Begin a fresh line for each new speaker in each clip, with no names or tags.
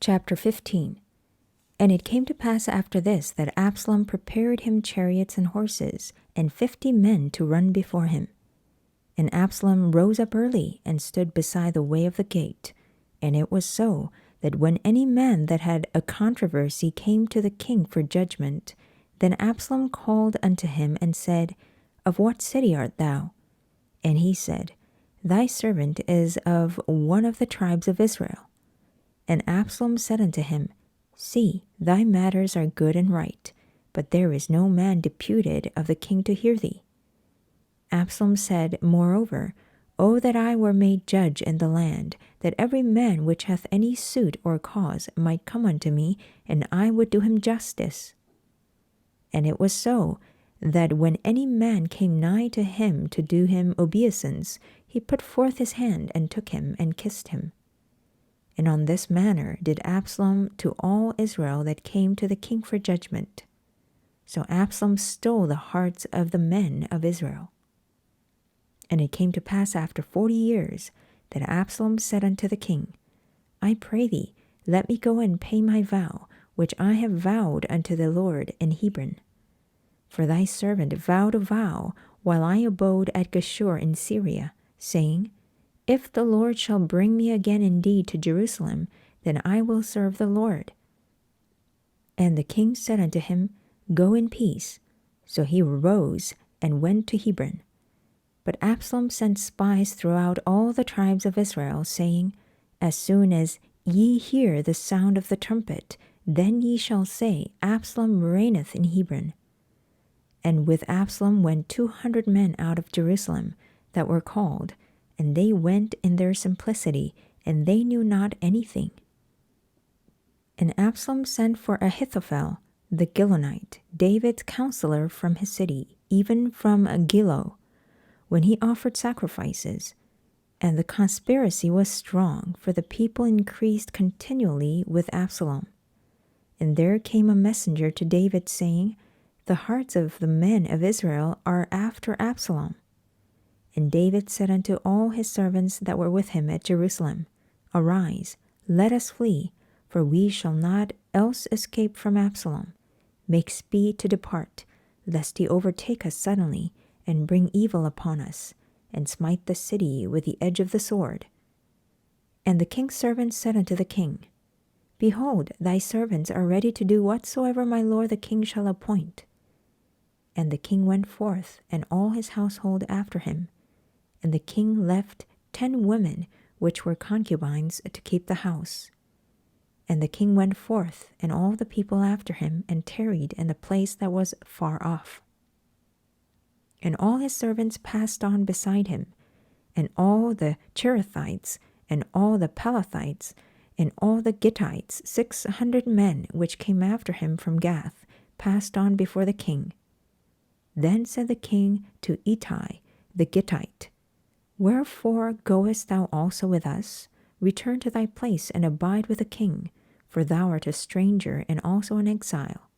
Chapter 15. And it came to pass after this that Absalom prepared him chariots and horses, and 50 men to run before him. And Absalom rose up early, and stood beside the way of the gate. And it was so, that when any man that had a controversy came to the king for judgment, then Absalom called unto him, and said, Of what city art thou? And he said, Thy servant is of one of the tribes of Israel. And Absalom said unto him, See, thy matters are good and right, but there is no man deputed of the king to hear thee. Absalom said, Moreover, O that I were made judge in the land, that every man which hath any suit or cause might come unto me, and I would do him justice. And it was so, that when any man came nigh to him to do him obeisance, he put forth his hand, and took him, and kissed him. And on this manner did Absalom to all Israel that came to the king for judgment. So Absalom stole the hearts of the men of Israel. And it came to pass after 40 years, that Absalom said unto the king, I pray thee, let me go and pay my vow, which I have vowed unto the Lord in Hebron. For thy servant vowed a vow, while I abode at Geshur in Syria, saying, If the Lord shall bring me again indeed to Jerusalem, then I will serve the Lord. And the king said unto him, Go in peace. So he arose and went to Hebron. But Absalom sent spies throughout all the tribes of Israel, saying, As soon as ye hear the sound of the trumpet, then ye shall say, Absalom reigneth in Hebron. And with Absalom went 200 men out of Jerusalem, that were called, and they went in their simplicity, and they knew not anything. And Absalom sent for Ahithophel, the Gilonite, David's counselor from his city, even from Gilo, when he offered sacrifices. And the conspiracy was strong, for the people increased continually with Absalom. And there came a messenger to David, saying, The hearts of the men of Israel are after Absalom. And David said unto all his servants that were with him at Jerusalem, Arise, let us flee, for we shall not else escape from Absalom. Make speed to depart, lest he overtake us suddenly, and bring evil upon us, and smite the city with the edge of the sword. And the king's servants said unto the king, Behold, thy servants are ready to do whatsoever my lord the king shall appoint. And the king went forth, and all his household after him. And the king left 10 women, which were concubines, to keep the house. And the king went forth, and all the people after him, and tarried in the place that was far off. And all his servants passed on beside him, and all the Cherethites, and all the Pelethites, and all the Gittites, 600 men, which came after him from Gath, passed on before the king. Then said the king to Ittai the Gittite, Wherefore goest thou also with us? Return to thy place, and abide with the king, for thou art a stranger and also an exile.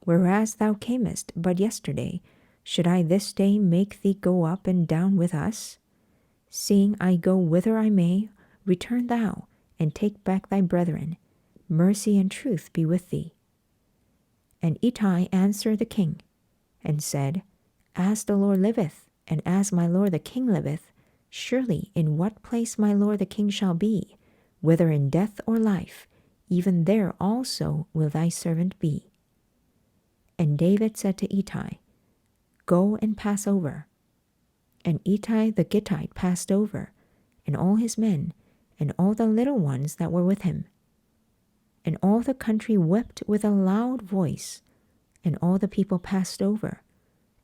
Whereas thou camest but yesterday, should I this day make thee go up and down with us? Seeing I go whither I may, return thou, and take back thy brethren. Mercy and truth be with thee. And Ittai answered the king, and said, As the Lord liveth, and as my lord the king liveth, surely in what place my lord the king shall be, whether in death or life, even there also will thy servant be. And David said to Ittai, Go and pass over. And Ittai the Gittite passed over, and all his men, and all the little ones that were with him. And all the country wept with a loud voice, and all the people passed over.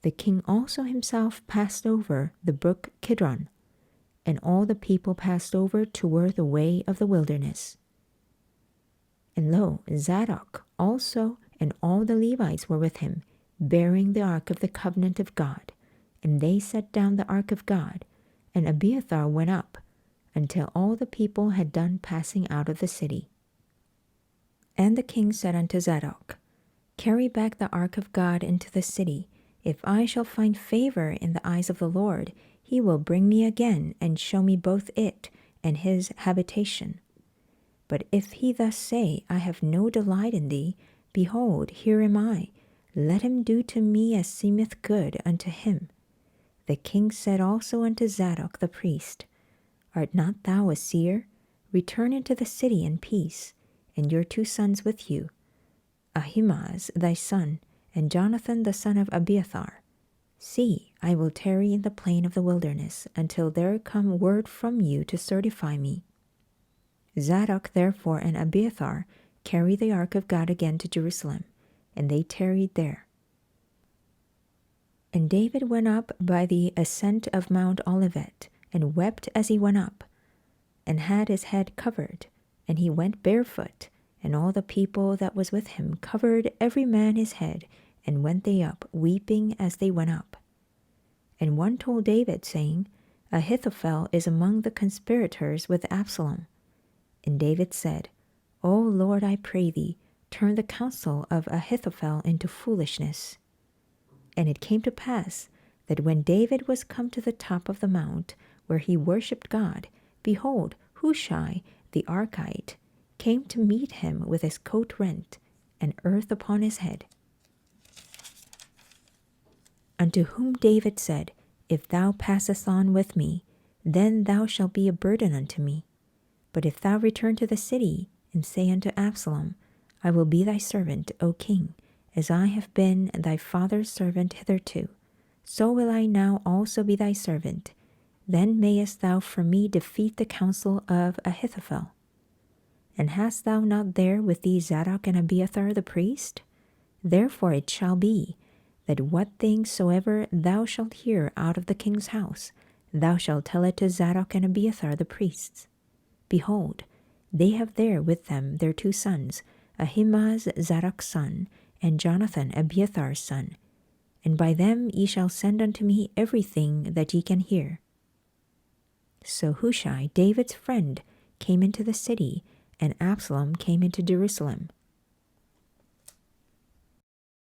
The king also himself passed over the brook Kidron, and all the people passed over toward the way of the wilderness. And lo, Zadok also and all the Levites were with him, bearing the ark of the covenant of God. And they set down the ark of God, and Abiathar went up, until all the people had done passing out of the city. And the king said unto Zadok, Carry back the ark of God into the city. If I shall find favor in the eyes of the Lord, he will bring me again, and show me both it and his habitation. But if he thus say, I have no delight in thee, behold, here am I. Let him do to me as seemeth good unto him. The king said also unto Zadok the priest, Art not thou a seer? Return into the city in peace, and your 2 sons with you, Ahimaaz thy son, and Jonathan the son of Abiathar. See, I will tarry in the plain of the wilderness, until there come word from you to certify me. Zadok therefore and Abiathar carried the ark of God again to Jerusalem, and they tarried there. And David went up by the ascent of Mount Olivet, and wept as he went up, and had his head covered, and he went barefoot, and all the people that was with him covered every man his head, and went they up, weeping as they went up. And one told David, saying, Ahithophel is among the conspirators with Absalom. And David said, O Lord, I pray thee, turn the counsel of Ahithophel into foolishness. And it came to pass that when David was come to the top of the mount, where he worshipped God, behold, Hushai the Archite came to meet him with his coat rent, and earth upon his head. Unto whom David said, If thou passest on with me, then thou shalt be a burden unto me. But if thou return to the city, and say unto Absalom, I will be thy servant, O king, as I have been thy father's servant hitherto, so will I now also be thy servant. Then mayest thou for me defeat the counsel of Ahithophel. And hast thou not there with thee Zadok and Abiathar the priest? Therefore it shall be, that what things soever thou shalt hear out of the king's house, thou shalt tell it to Zadok and Abiathar the priests. Behold, they have there with them their 2 sons, Ahimaaz Zadok's son, and Jonathan Abiathar's son, and by them ye shall send unto me everything that ye can hear. So Hushai, David's friend, came into the city, and Absalom came into Jerusalem.